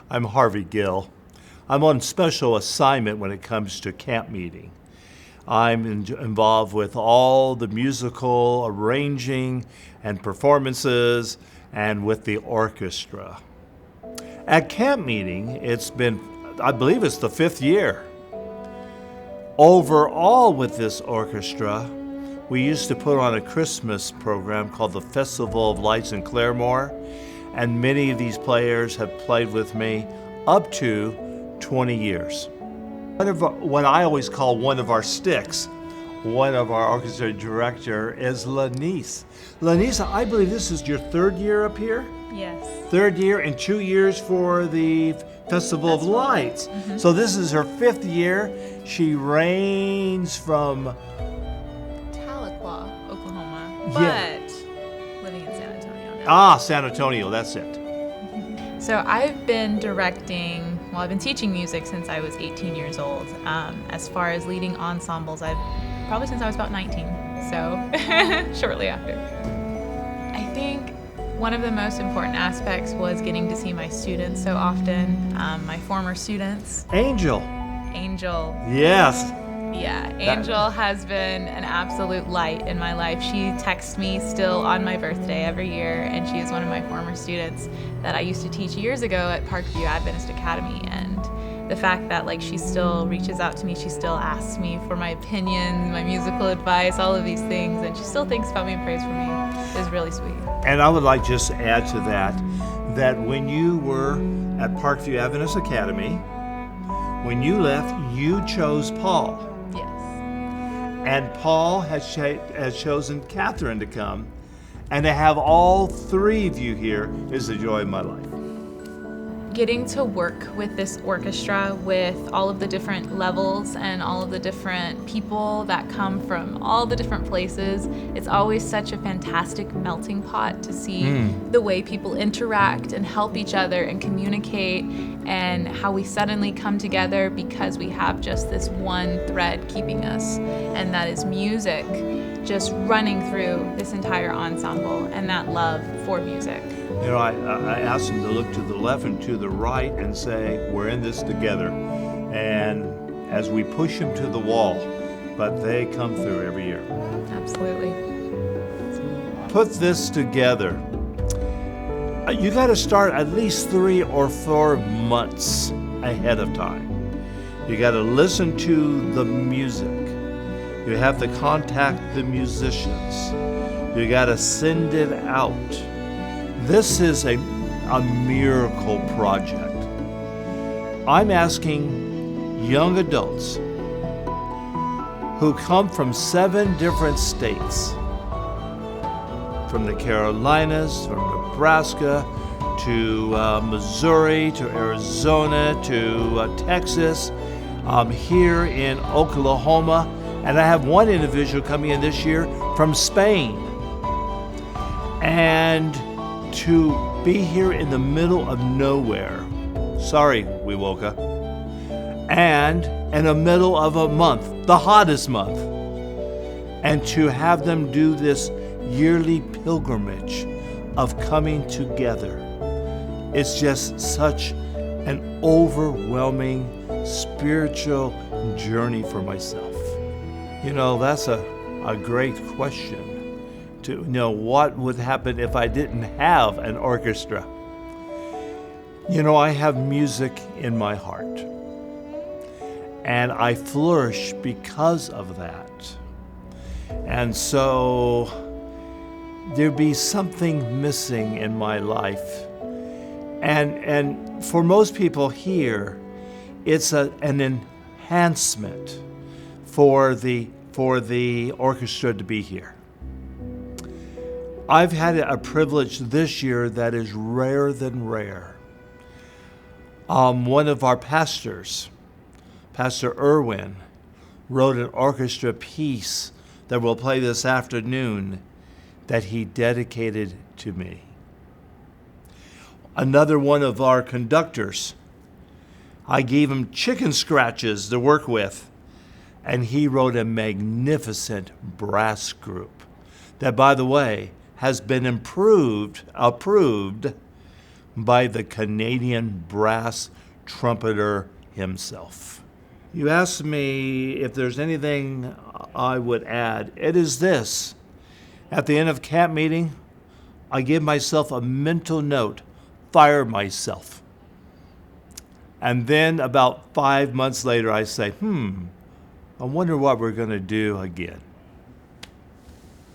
I'm Harvey Gil. I'm on special assignment when it comes to camp meeting. I'm involved with all the musical arranging and performances and with the orchestra. At camp meeting, I believe it's the 5th year. Overall with this orchestra, we used to put on a Christmas program called the Festival of Lights in Claremore, and many of these players have played with me up to 20 years. What I always call one of our sticks, one of our orchestra director is Lanice. Lanice, I believe this is your 3rd year up here? Yes. 3rd year and 2 years for the Festival of Lights. Mm-hmm. So this is her 5th year. She reigns from Tahlequah, Oklahoma, Yeah. but living in San Antonio now. San Antonio, that's it. So I've been teaching music since I was 18 years old. As far as leading ensembles, probably since I was about 19, so shortly after. I think one of the most important aspects was getting to see my students so often, my former students. Angel. Yes. Yeah, Angel has been an absolute light in my life. She texts me still on my birthday every year, and she is one of my former students that I used to teach years ago at Parkview Adventist Academy. And the fact that she still reaches out to me, she still asks me for my opinion, my musical advice, all of these things, and she still thinks about me and prays for me is really sweet. And I would like just to add to that when you were at Parkview Adventist Academy, when you left, you chose Paul. Yes. And Paul has chosen Catherine to come, and to have all 3 of you here is the joy of my life. Getting to work with this orchestra, with all of the different levels and all of the different people that come from all the different places, it's always such a fantastic melting pot to see the way people interact and help each other and communicate, and how we suddenly come together because we have just this one thread keeping us, and that is music just running through this entire ensemble, and that love for music. You know, I asked them to look to the left and to the right and say, we're in this together. And as we push them to the wall, but they come through every year. Absolutely. Put this together. You got to start at least 3 or 4 months ahead of time. You got to listen to the music. You have to contact the musicians. You got to send it out. This is a miracle project. I'm asking young adults who come from 7 different states, from the Carolinas, from Nebraska, to Missouri, to Arizona, to Texas, here in Oklahoma, and I have one individual coming in this year from Spain. And to be here in the middle of nowhere, sorry, Wewoka, and in the middle of a month, the hottest month, and to have them do this yearly pilgrimage of coming together. It's just such an overwhelming spiritual journey for myself. You know, that's a great question. To know what would happen if I didn't have an orchestra. You know, I have music in my heart, and I flourish because of that. And so there'd be something missing in my life. And for most people here, it's an enhancement for the orchestra to be here. I've had a privilege this year that is rarer than rare. One of our pastors, Pastor Irwin, wrote an orchestra piece that we'll play this afternoon that he dedicated to me. Another one of our conductors, I gave him chicken scratches to work with, and he wrote a magnificent brass group that, by the way, has been approved by the Canadian brass trumpeter himself. You asked me if there's anything I would add. It is this. At the end of camp meeting, I give myself a mental note, fire myself. And then about 5 months later, I say, I wonder what we're going to do again.